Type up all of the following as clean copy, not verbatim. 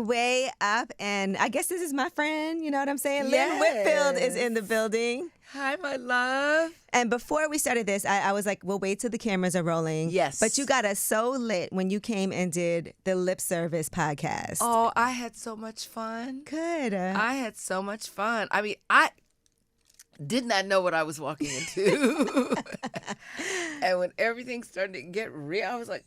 way up, and I guess this is my friend, you know what I'm saying? Yes. Lynn Whitfield is in the building. Hi, my love. And before we started this, I was like, we'll wait till the cameras are rolling. Yes. But you got us so lit when you came and did the Lip Service podcast. Oh, I had so much fun. Good. I had so much fun. I mean, I did not know what I was walking into. And when everything started to get real, I was like,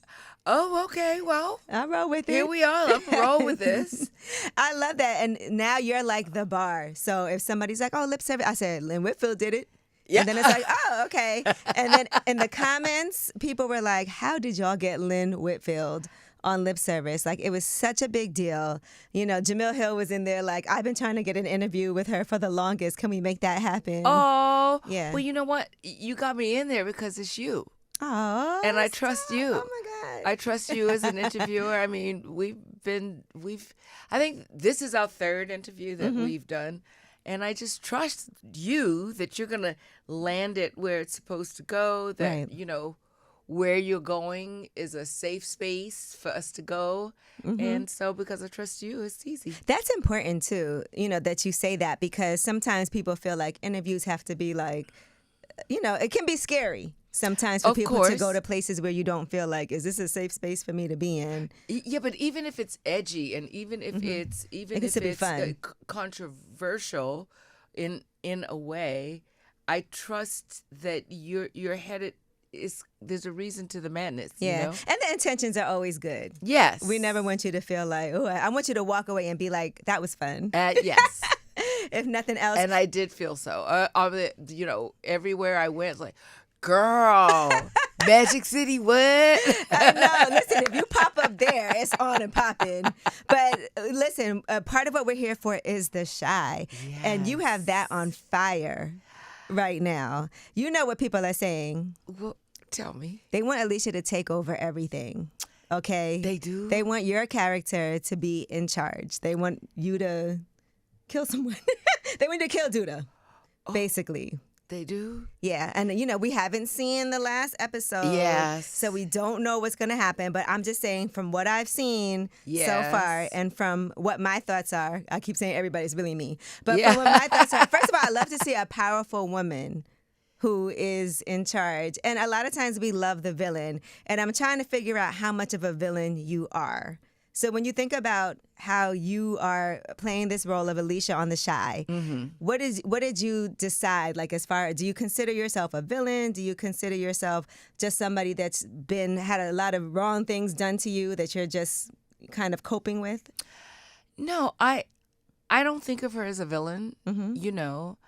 oh, okay, well, I'll roll with it. here we are. I'm gonna roll with this. I love that. And now you're like the bar. So if somebody's like, oh, Lip Service, I said, Lynn Whitfield did it. Yeah. And then it's like, oh, okay. And then in the comments, people were like, how did y'all get Lynn Whitfield on Lip Service? Like, it was such a big deal. You know, Jamil Hill was in there like, I've been trying to get an interview with her for the longest. Can we make that happen? Oh, Yeah. Well, you know what? You got me in there because it's you. Oh, And I trust you. Oh, my God. I trust you as an interviewer. I mean, I think this is our third interview that we've done. And I just trust you that you're going to land it where it's supposed to go, that, Right. you know, where you're going is a safe space for us to go. And so because I trust you, it's easy. That's important too, you know, that you say that, because sometimes people feel like interviews have to be like, you know, it can be scary sometimes for Of people to course. go to places where you don't feel like, is this a safe space for me to be in? Yeah, but even if it's edgy and even if it's It can still be fun. Controversial in a way, I trust that you're headed there's a reason to the madness. Yeah. You know? And the intentions are always good. Yes. We never want you to feel like, oh, I want you to walk away and be like, that was fun. Yes. If nothing else. And I did feel so. You know, everywhere I went, it's like, girl, Magic City, what? I know. Listen, if you pop up there, it's on and popping. But listen, part of what we're here for is the shy. And you have that on fire right now. You know what people are saying. Well, tell me. They want Alicia to take over everything. Okay? They do? They want your character to be in charge. They want you to kill someone. They want you to kill Duda, basically. They do? Yeah, and you know, we haven't seen the last episode. Yes. So we don't know what's going to happen, but I'm just saying from what I've seen so far and from what my thoughts are, I keep saying everybody's really me, but from what my thoughts are, first of all, I love to see a powerful woman who is in charge. And a lot of times we love the villain, and I'm trying to figure out how much of a villain you are. So when you think about how you are playing this role of Alicia on The Shy, what did you decide? Like, as far, do you consider yourself a villain? Do you consider yourself just somebody that's had a lot of wrong things done to you that you're just kind of coping with? No, I don't think of her as a villain. You know,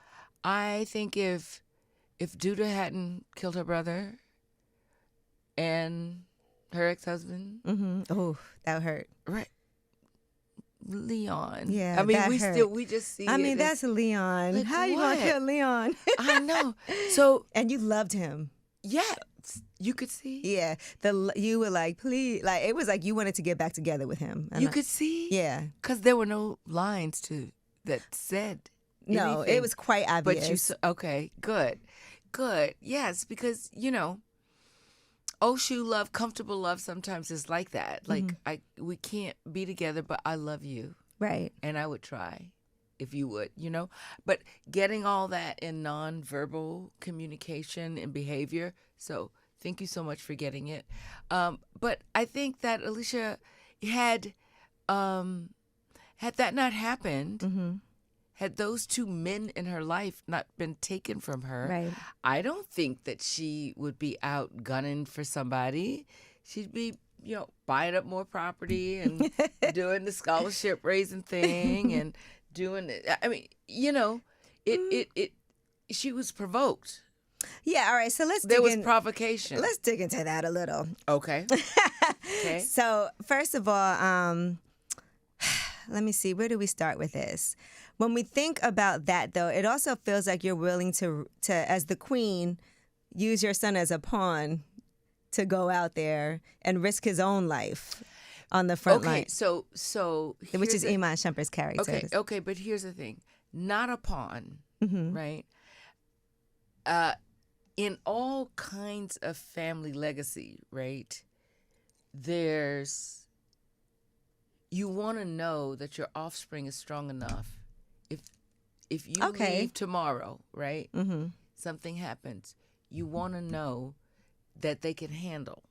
I think if Duda hadn't killed her brother and her ex-husband. Oh, that hurt. Right. Leon. Yeah, I mean, that hurt. we just see I it mean, as- that's Leon. Like How you gonna what? kill Leon? I know. So, And you loved him. yeah, you could see. Yeah. You were like, please, like, it was like you wanted to get back together with him. And You could see? Yeah. Because there were no lines that said No, anything. it was quite obvious. But you saw, okay, good. Yes, because, you know, Oshu love, comfortable love sometimes is like that. Like, we can't be together, but I love you. Right. And I would try if you would, you know. But getting all that in nonverbal communication and behavior, so thank you so much for getting it. But I think that Alicia had that not happened, had those two men in her life not been taken from her, Right. I don't think that she would be out gunning for somebody. She'd be, you know, buying up more property and doing the scholarship raising thing and doing it. I mean, you know, she was provoked. Yeah, all right. So There was provocation. Let's dig into that a little. Okay. Okay. So, first of all, let me see. Where do we start with this? When we think about that, though, it also feels like you're willing to as the queen, use your son as a pawn to go out there and risk his own life on the front line. So Which is here's Iman Shumpert's character. Okay, but here's the thing. Not a pawn, right? In all kinds of family legacy, right? There's you want to know that your offspring is strong enough. If you leave tomorrow, right? Mm-hmm. Something happens. You want to know that they can handle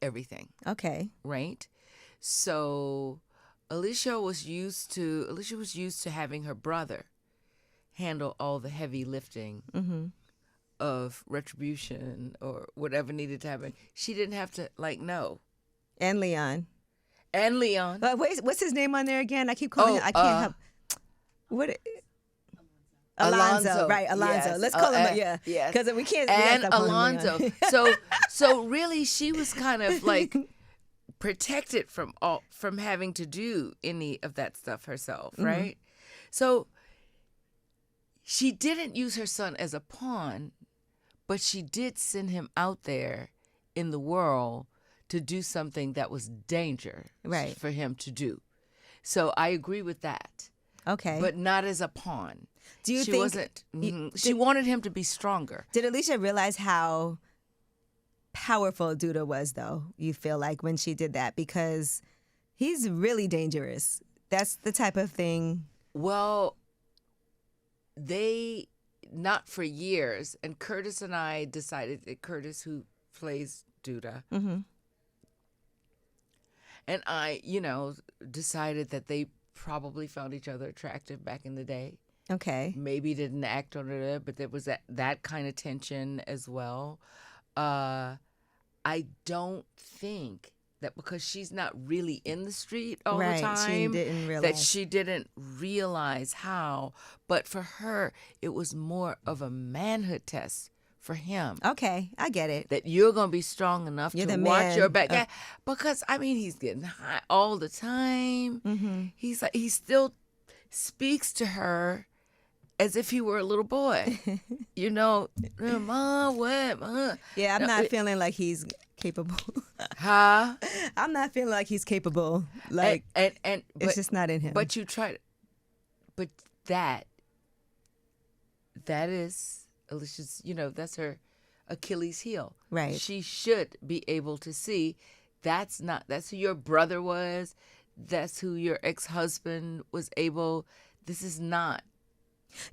everything. Okay. Right? So Alicia was used to having her brother handle all the heavy lifting of retribution or whatever needed to happen. She didn't have to know. And Leon. But wait, what's his name on there again? I keep calling him. I can't help. What? Alonzo, right? Alonzo. Yes. Let's call him. Yes. Because we can't. And Alonzo. So really, she was kind of like protected from having to do any of that stuff herself, right? So she didn't use her son as a pawn, but she did send him out there in the world to do something that was danger for him to do. So I agree with that. Okay. But not as a pawn. Do you she think wasn't? She wanted him to be stronger. Did Alicia realize how powerful Duda was, though? You feel like when she did that, because he's really dangerous. That's the type of thing. Well, they not for years, and Curtis and I decided that Curtis, who plays Duda, and I, decided that they probably found each other attractive back in the day. Okay. Maybe didn't act on it, but there was that kind of tension as well. I don't think that because she's not really in the street all the time, she didn't realize how. But for her, it was more of a manhood test for him. Okay, I get it. That you're going to be strong enough to watch your back. Yeah, because, he's getting high all the time. He's like, he still speaks to her as if he were a little boy. Mom, what? Mom. Yeah, I'm not feeling like he's capable. Huh? I'm not feeling like he's capable. Like, it's just not in him. But you try to, but that is Alicia's, that's her Achilles heel. Right. She should be able to see that's who your brother was. That's who your ex-husband was able. This is not.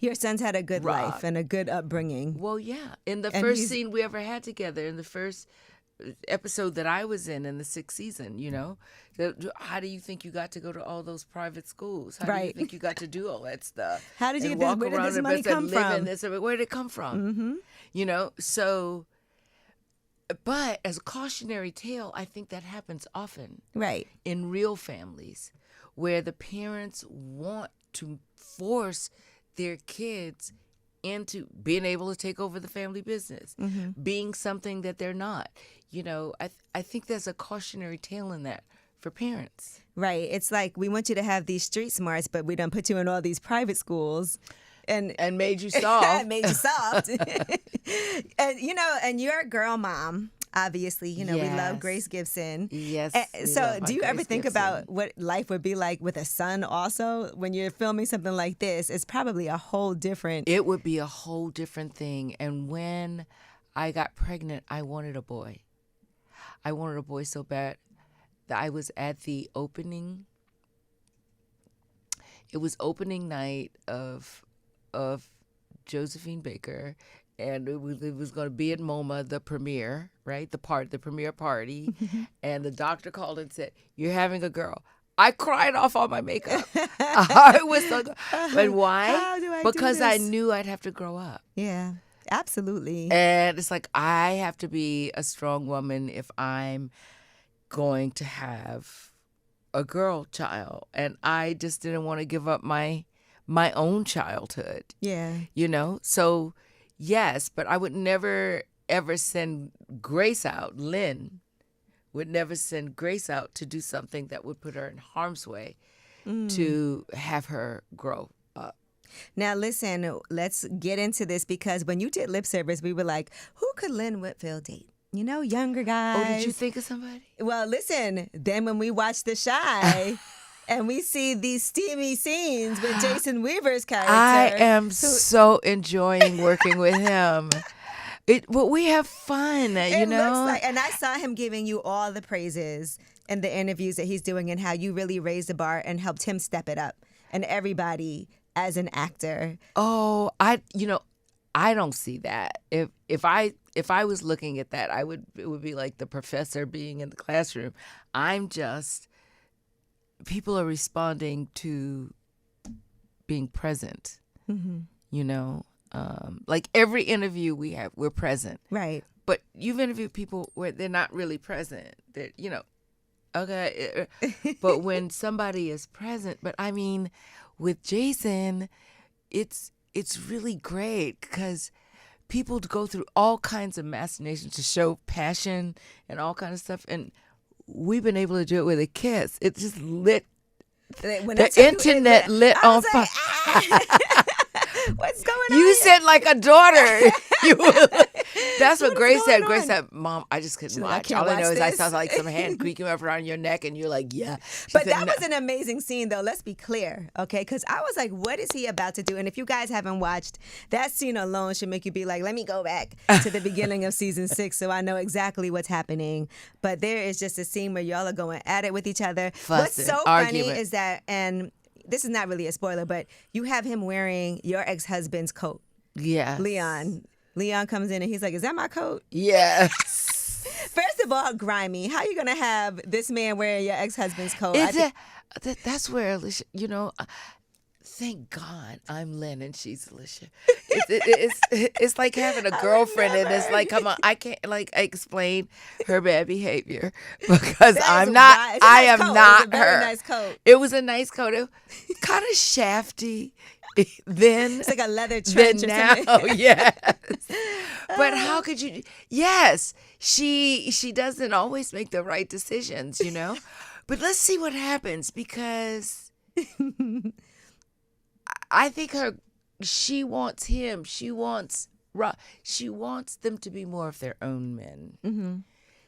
Your son's had a good life and a good upbringing. Well, yeah. In the first scene we ever had together, in the first episode that I was in the 6th season, how do you think you got to go to all those private schools? How do you think you got to do all that stuff? How did you get this? Where did this money come from? Where did it come from? So, but as a cautionary tale, I think that happens often. Right. In real families where the parents want to force their kids into being able to take over the family business, being something that they're not. I think there's a cautionary tale in that for parents. Right. It's like, we want you to have these street smarts, but we done put you in all these private schools. And made you soft. Made you soft. And you're a girl mom. Obviously, we love Grace Gibson. Yes. So do you ever think about what life would be like with a son also? When you're filming something like this, it's probably a whole different... It would be a whole different thing. And when I got pregnant, I wanted a boy. I wanted a boy so bad that I was at the opening. It was opening night of Josephine Baker. And it was going to be at MoMA, the premiere, right? The premiere party. And the doctor called and said, "You're having a girl." I cried off all my makeup. I was so, but why? How do I because do I this? knew I'd have to grow up. Yeah, absolutely. And it's like, I have to be a strong woman if I'm going to have a girl child. And I just didn't want to give up my own childhood. Yeah. So... Yes, but I would never, ever send Grace out. Lynn would never send Grace out to do something that would put her in harm's way to have her grow up. Now, listen, let's get into this, because when you did lip service, we were like, who could Lynn Whitfield date? Younger guys. Oh, did you think of somebody? Well, listen, then when we watched The Chi... and we see these steamy scenes with Jason Weaver's character. I am so enjoying working with him. But we have fun, you know. Looks like, and I saw him giving you all the praises in the interviews that he's doing, and how you really raised the bar and helped him step it up, and everybody as an actor. Oh, I don't see that. If I was looking at that, it would be like the professor being in the classroom. People are responding to being present. Mm-hmm. You know, like every interview we have, we're present. Right. But you've interviewed people where they're not really present. They're, okay. But when somebody is present, but I mean, with Jason, it's really great because people go through all kinds of machinations to show passion and all kinds of stuff, and we've been able to do it with a kiss. It just lit. The internet lit on fire. What's going on? You said like a daughter. That's what Grace said. Grace said, "Mom, I just couldn't watch. All I know is I saw like some hand creaking up around your neck, and you're like, yeah." But that was an amazing scene, though. Let's be clear, okay? Because I was like, what is he about to do? And if you guys haven't watched, that scene alone should make you be like, let me go back to the beginning of season 6 so I know exactly what's happening. But there is just a scene where y'all are going at it with each other. What's so funny is that, and this is not really a spoiler, but you have him wearing your ex-husband's coat. Yeah. Leon comes in and he's like, is that my coat? Yes. First of all, grimy. How are you going to have this man wearing your ex-husband's coat? That's where Alicia, thank God I'm Lynn and she's Alicia. It's like having a girlfriend and it's like, come on, I can't like explain her bad behavior because I am not her. Nice coat. It was a nice coat. It was kind of shafty. Then it's like a leather trench. Then now, yes. But how could you? Yes, she doesn't always make the right decisions, But let's see what happens because I think she wants him. She wants them to be more of their own men. Mm-hmm.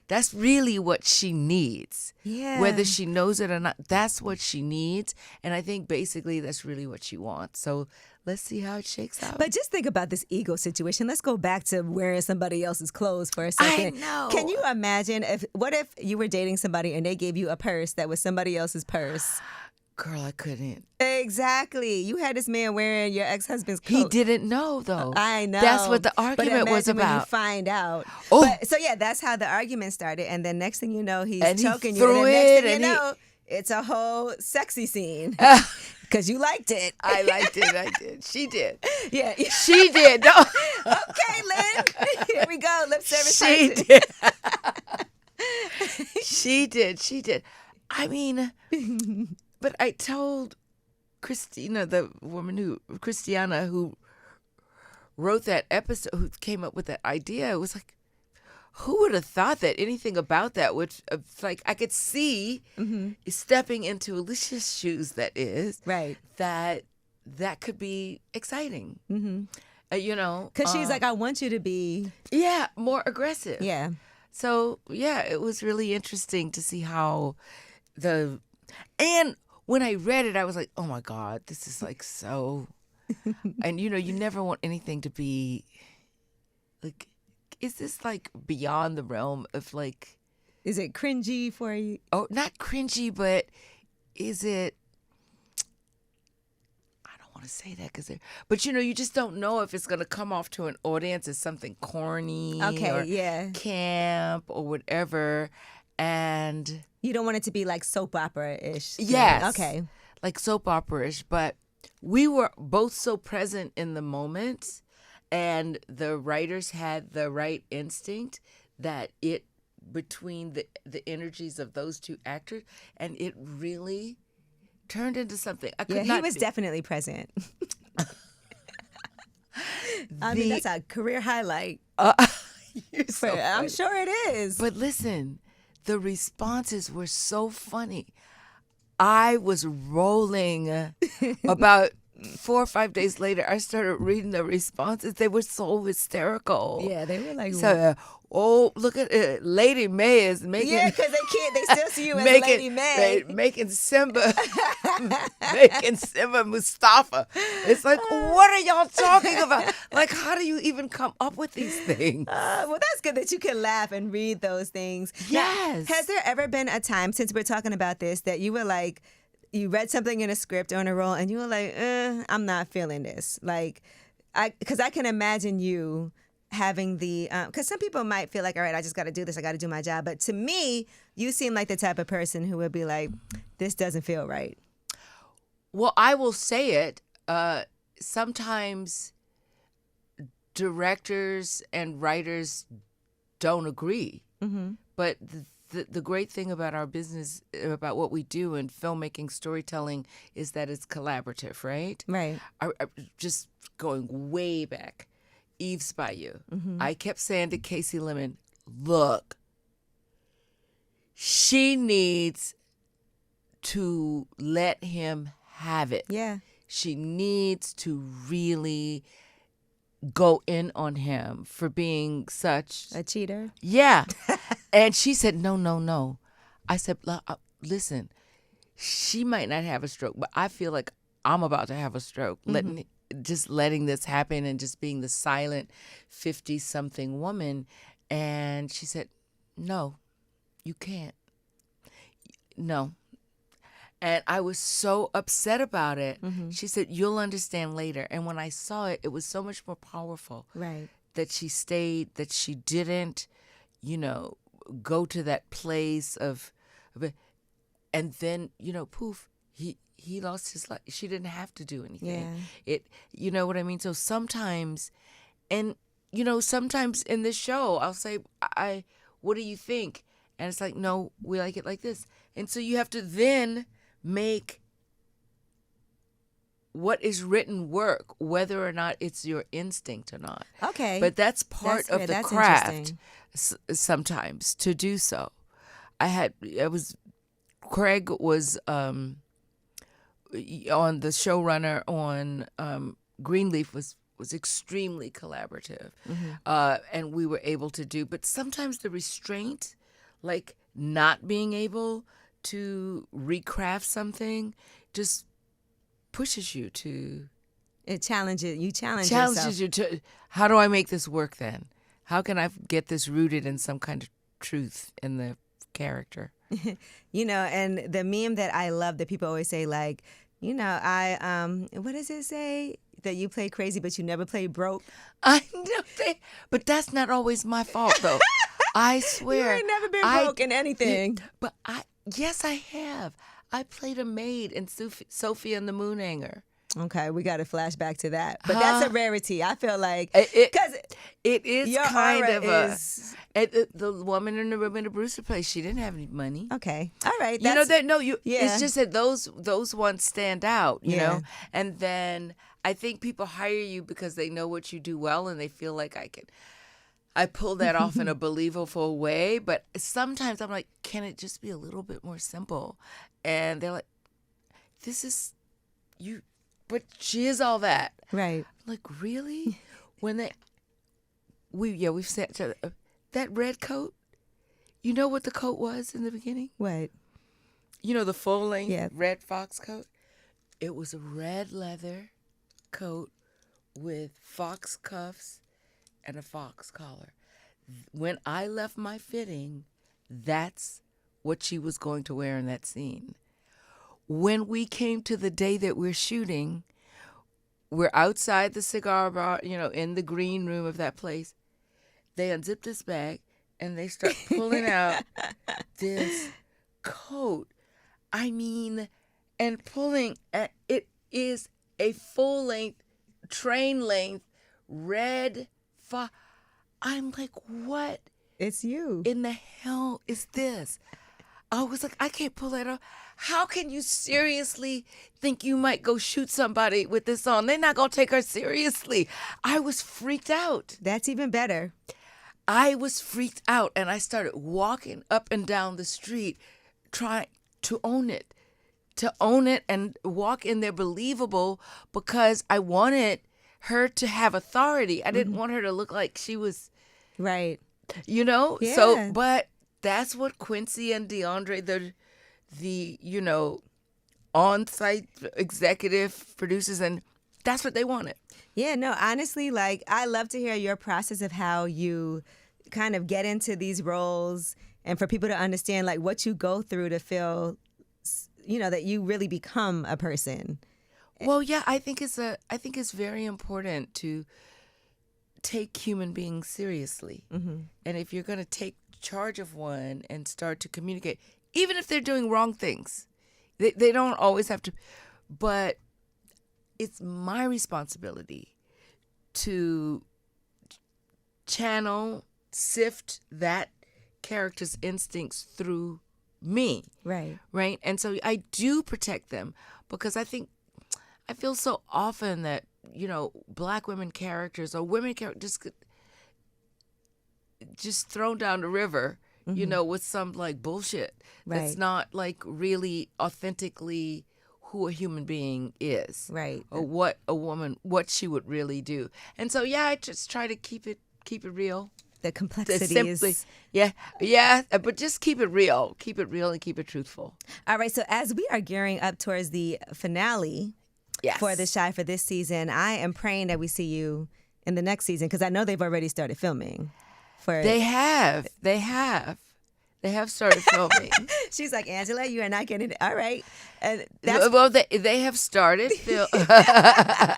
That's really what she needs. Yeah. Whether she knows it or not, that's what she needs. And I think basically that's really what she wants. So let's see how it shakes out. But just think about this ego situation. Let's go back to wearing somebody else's clothes for a second. I know. Can you imagine what if you were dating somebody and they gave you a purse that was somebody else's purse? Girl, I couldn't. Exactly. You had this man wearing your ex-husband's coat. He didn't know, though. I know. That's what the argument was about. When you find out. Oh. So, that's how the argument started. And then next thing you know, he's choking you. And then next thing you know, it's a whole sexy scene. Because you liked it. I liked it. I did. She did. Yeah. She did. No. Okay, Lynn. Here we go. Lip service. She did. She did. She did. I mean... But I told Christina, Christiana, who wrote that episode, who came up with that idea, it was like, who would have thought that anything about that would, like, I could see stepping into Alicia's shoes, that is, right, that could be exciting. Mm-hmm. Because she's like, I want you to be. Yeah, more aggressive. Yeah. So, it was really interesting to see how and when I read it, I was like, oh my God, this is like so. And, you never want anything to be like, is this like beyond the realm of like. Is it cringy for you? Oh, not cringy, but is it. I don't want to say that but you just don't know if it's going to come off to an audience as something corny. Okay, or camp or whatever. And. You don't want it to be like soap opera-ish. Yes. Okay. Like soap opera-ish. But we were both so present in the moment, and the writers had the right instinct that between the energies of those two actors, and it really turned into something. He was definitely present. I mean, that's a career highlight. You're so funny. I'm sure it is. But listen. The responses were so funny. I was rolling about 4 or 5 days later, I started reading the responses. They were so hysterical. Yeah, they were like, so, look at it. Lady May is making. Yeah, because they can't. They still see you as Lady May. Making Simba, making Simba Mustafa. It's like, what are y'all talking about? Like, how do you even come up with these things? Well, that's good that you can laugh and read those things. Yes. Now, has there ever been a time, since we're talking about this, that you were like, you read something in a script or in a role and you were like, I'm not feeling this? Like, because I can imagine you having the, because some people might feel like, all right, I just got to do this. I got to do my job. But to me, you seem like the type of person who would be like, this doesn't feel right. Well, I will say it. Sometimes directors and writers don't agree. Mm-hmm. But the great thing about our business, about what we do in filmmaking, storytelling, is that it's collaborative, right? Right. Just going way back, Eve's Bayou. Mm-hmm. I kept saying to Casey Lemon, look, she needs to let him have it. Yeah. She needs to really go in on him for being such a cheater. Yeah. And she said, no. I said, listen, she might not have a stroke, but I feel like I'm about to have a stroke. Mm-hmm. Letting this happen and just being the silent 50-something woman. And she said, no, you can't. No. And I was so upset about it. Mm-hmm. She said, you'll understand later. And when I saw it, it was so much more powerful. Right. That she stayed, that she didn't, go to that place of it. And then, poof, he lost his life. She didn't have to do anything. Yeah. You know what I mean? So sometimes, sometimes in this show, I'll say, what do you think? And it's like, no, we like it like this. And so you have to then make what is written work, whether or not it's your instinct or not. Okay. But that's part of the craft sometimes to do so. Craig was on the showrunner on Greenleaf was extremely collaborative. Mm-hmm. And we were able to do, but sometimes the restraint, like not being able to recraft something, just pushes you to. It challenges yourself. You to, how do I make this work then? How can I get this rooted in some kind of truth in the character? And the meme that I love that people always say, like, what does it say? That you play crazy, but you never play broke? I know, but that's not always my fault, though. I swear. You ain't never been broke in anything. But yes, I have. I played a maid in Sophie and the Moonhanger. Okay, we got to flash back to that. But that's a rarity. I feel like because it is kind of the woman in the room in the Brewster place. She didn't have any money. Okay, all right. It's just that those ones stand out. You know, and then I think people hire you because they know what you do well and they feel like I pull that off in a believable way. But sometimes I'm like, can it just be a little bit more simple? And they're like, this is you. But she is all that. Right. I'm like, really? When we've said that red coat, you know what the coat was in the beginning? What? The full length red fox coat? It was a red leather coat with fox cuffs and a fox collar. When I left my fitting, that's what she was going to wear in that scene. When we came to the day that we're shooting, we're outside the cigar bar, in the green room of that place. They unzip this bag and they start pulling out this coat. I mean, and pulling, it is a full length, train length, red I'm like, what? It's you. In the hell is this? I was like, I can't pull that off. How can you seriously think you might go shoot somebody with this on? They're not going to take her seriously. I was freaked out. That's even better. I was freaked out, and I started walking up and down the street trying to own it. to own it and walk in there believable, because I wanted her to have authority. I didn't want her to look like she was right. Yeah. So, but that's what Quincy and DeAndre, the on-site executive producers, and that's what they wanted. Yeah, no, honestly, like, I love to hear your process of how you kind of get into these roles, and for people to understand, like, what you go through to feel, that you really become a person. Well, yeah, I think it's very important to take human beings seriously. And if you're going to take charge of one and start to communicate, even if they're doing wrong things, they don't always have to, but it's my responsibility to sift that character's instincts through me. Right. Right. And so I do protect them, because I feel so often that, Black women characters or women characters just thrown down the river, with some like bullshit. Right. That's not like really authentically who a human being is. Right. Or what a woman, what she would really do. And so, yeah, I just try to keep it real. The complexities. Yeah, but just keep it real. Keep it real and keep it truthful. All right, so as we are gearing up towards the finale for The Chi for this season, I am praying that we see you in the next season, because I know they've already started filming. They have started filming. She's like, Angela, you are not getting it. All right. And well, they have started. I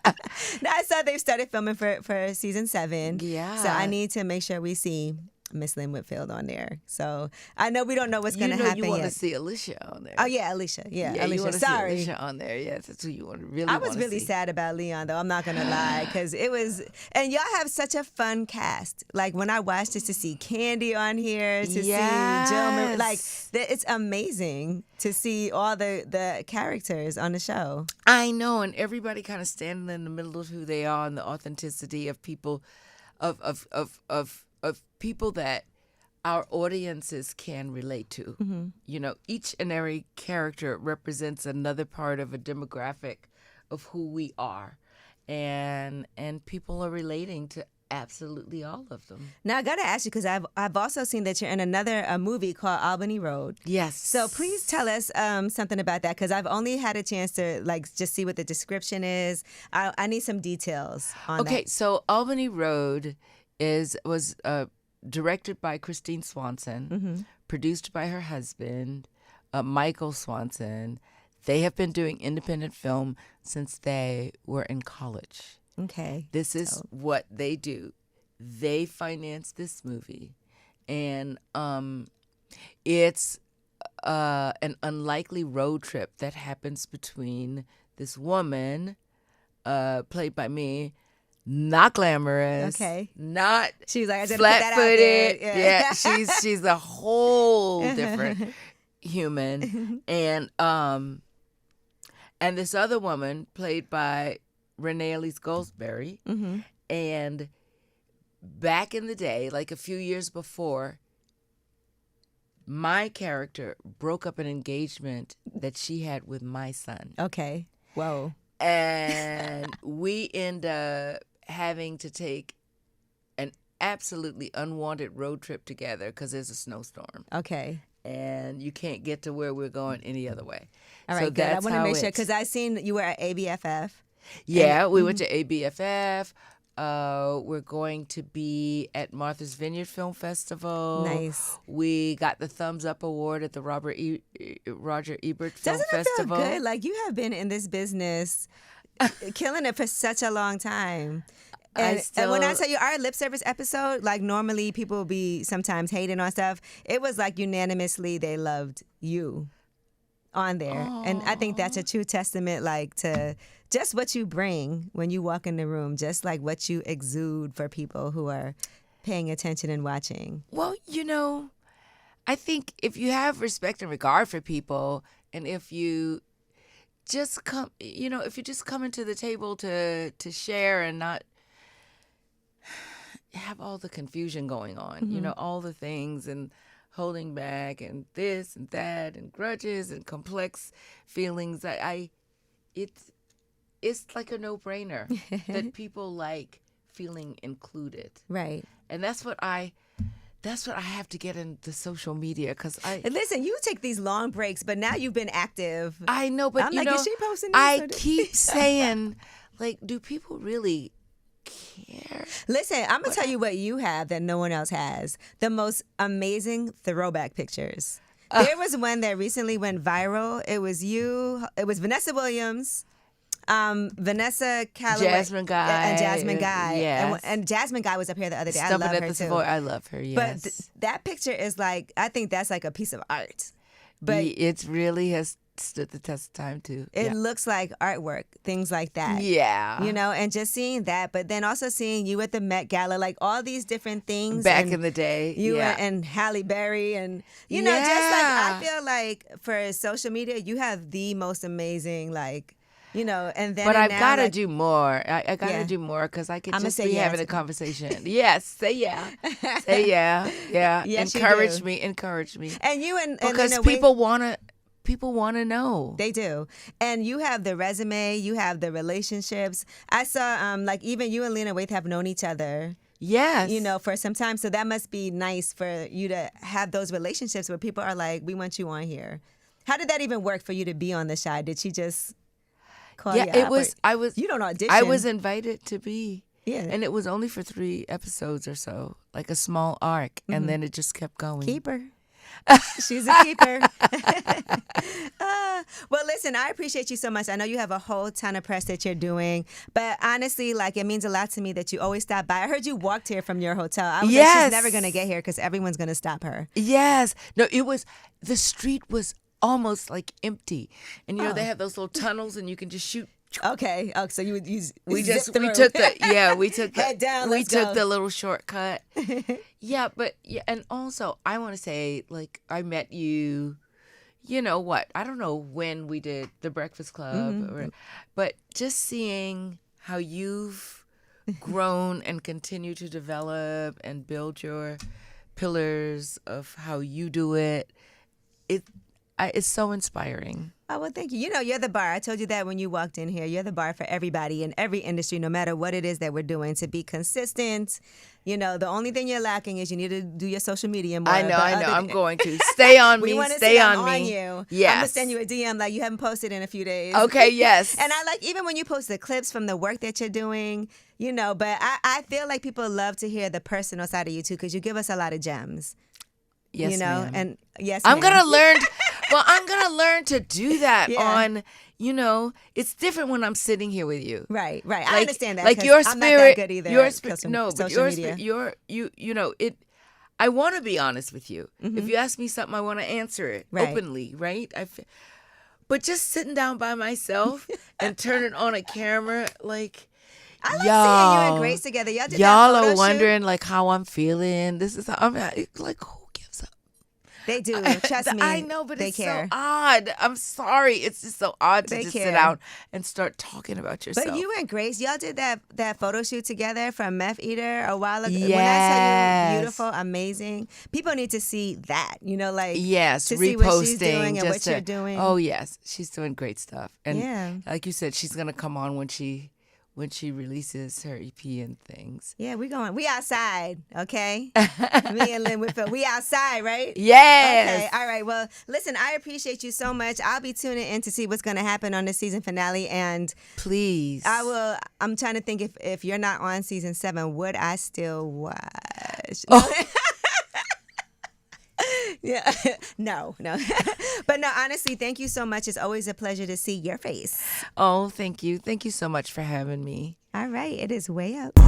saw they've started filming for season 7. Yeah. So I need to make sure we see Miss Lynn Whitfield on there. So I know we don't know what's going to happen yet. You want to see Alicia on there. Oh, yeah, Alicia. Yeah, Alicia. You want to see Alicia on there. Yes, that's who you want to really I was really sad about Leon, though. I'm not going to lie, because it was... And y'all have such a fun cast. Like, when I watched this, to see Candy on here, to see Jill... Like, it's amazing to see all the characters on the show. I know, and everybody kind of standing in the middle of who they are and the authenticity of people, of people that our audiences can relate to. Each and every character represents another part of a demographic of who we are, and people are relating to absolutely all of them. Now I gotta ask you, because I've also seen that you're in a movie called Albany Road. Yes. So please tell us something about that, because I've only had a chance to just see what the description is. I need some details on that. Okay, so Albany Road was directed by Christine Swanson, produced by her husband, Michael Swanson. They have been doing independent film since they were in college. Okay. This is what they do. They finance this movie. And it's an unlikely road trip that happens between this woman, played by me, not glamorous. Okay. Not she's like, I didn't flat-footed. Put that out there. Yeah, she's a whole different human. And this other woman, played by Renee Elise Goldsberry. And back in the day, like a few years before, my character broke up an engagement that she had with my son. Okay. Whoa. And we end up having to take an absolutely unwanted road trip together because there's a snowstorm. Okay. And you can't get to where we're going any other way. All right, so good. I want to make sure, because I seen you were at ABFF. Yeah, we went to ABFF. We're going to be at Martha's Vineyard Film Festival. Nice. We got the Thumbs Up Award at the Roger Ebert Film Festival. Festival. Doesn't it feel good? Like, you have been in this business, killing it for such a long time. And when I tell you, our lip service episode, like, normally people will be sometimes hating on stuff. It was like unanimously they loved you on there. Aww. And I think that's a true testament, like, to just what you bring when you walk in the room, just like what you exude for people who are paying attention and watching. Well, I think if you have respect and regard for people, and if you just come, if you just come into the table to share and not have all the confusion going on, all the things and holding back and this and that and grudges and complex feelings. It's like a no-brainer that people like feeling included. Right. And that's what I have to get into social media because listen, you take these long breaks, but now you've been active. I know, but I'm like, is she posting this? I keep saying, like, do people really care? Listen, I'm gonna tell you what you have that no one else has: the most amazing throwback pictures. There was one that recently went viral. It was you. It was Vanessa Williams. Vanessa Calloway, Jasmine Guy, and Jasmine Guy, yes. and Jasmine Guy was up here the other day. I Stumping love at her the too. Savoy. I love her. Yes, but that picture is like, I think that's like a piece of art. But it really has stood the test of time too. It looks like artwork, things like that. Yeah, you know, and just seeing that, but then also seeing you at the Met Gala, like all these different things back in the day. You and Halle Berry, and you know, just like I feel like for social media, you have the most amazing like. You know, and then. But I've got to do more. I got to do more because I could just be having a conversation. Yes, say yeah, say yeah. Yes, encourage me. And you and because people wanna know. They do, and you have the resume, you have the relationships. I saw like even you and Lena Waithe have known each other. Yes. You know, for some time, so that must be nice for you to have those relationships where people are like, we want you on here. How did that even work for you to be on the show? Did she just? It was. You don't audition. I was invited to be. Yeah. And it was only for 3 episodes or so, like a small arc, and then it just kept going. Keeper. She's a keeper. Well, listen, I appreciate you so much. I know you have a whole ton of press that you're doing, but honestly, like it means a lot to me that you always stop by. I heard you walked here from your hotel. I was like, she's never going to get here because everyone's going to stop her. Yes. No, the street was almost like empty, and you know they have those little tunnels, and you can just shoot. Okay. Oh, so you would use. We took the down. We took the little shortcut. And also I want to say, like, I met you. You know what? I don't know when we did the Breakfast Club, but just seeing how you've grown and continue to develop and build your pillars of how you do it. It's so inspiring. Oh, well, thank you. You know, you're the bar. I told you that when you walked in here. You're the bar for everybody in every industry, no matter what it is that we're doing, to be consistent. You know, the only thing you're lacking is you need to do your social media more. I know. I'm going to. Stay on me. Stay on me. You. Yes. I'm going to send you a DM like you haven't posted in a few days. Okay, yes. And I like, even when you post the clips from the work that you're doing, you know, but I feel like people love to hear the personal side of you, too, because you give us a lot of gems. Yes, you know, ma'am. and yes, I'm gonna learn. Well, I'm gonna learn to do that on. You know, it's different when I'm sitting here with you. Right. Like, I understand that. Like your spirit. I'm not that good either. Your spirit. No, but your spirit. You know it. I want to be honest with you. Mm-hmm. If you ask me something, I want to answer it openly. Right. But just sitting down by myself and turning on a camera, like. I like seeing you and Grace together. Y'all did y'all that photo are wondering shoot? Like how I'm feeling. This is how I'm like. Who gives up? They do. Trust me. I know, but they it's care. so odd. I'm sorry. It's just so odd to just sit down and start talking about yourself. But you and Grace, y'all did that photo shoot together from Meth Eater a while ago. Yes. When I tell you beautiful, amazing, people need to see that. You know, like to see what she's doing and what you're doing. Oh yes, she's doing great stuff. And like you said, she's gonna come on when she releases her EP and things. Yeah, we outside, okay? Me and Lynn Whitfield, we outside, right? Yes. Okay, all right. Well, listen, I appreciate you so much. I'll be tuning in to see what's going to happen on the season finale, and please, I will. I'm trying to think if you're not on season 7, would I still watch? Oh. Yeah, no. But no, honestly, thank you so much. It's always a pleasure to see your face. Oh, thank you. Thank you so much for having me. All right, it is way up.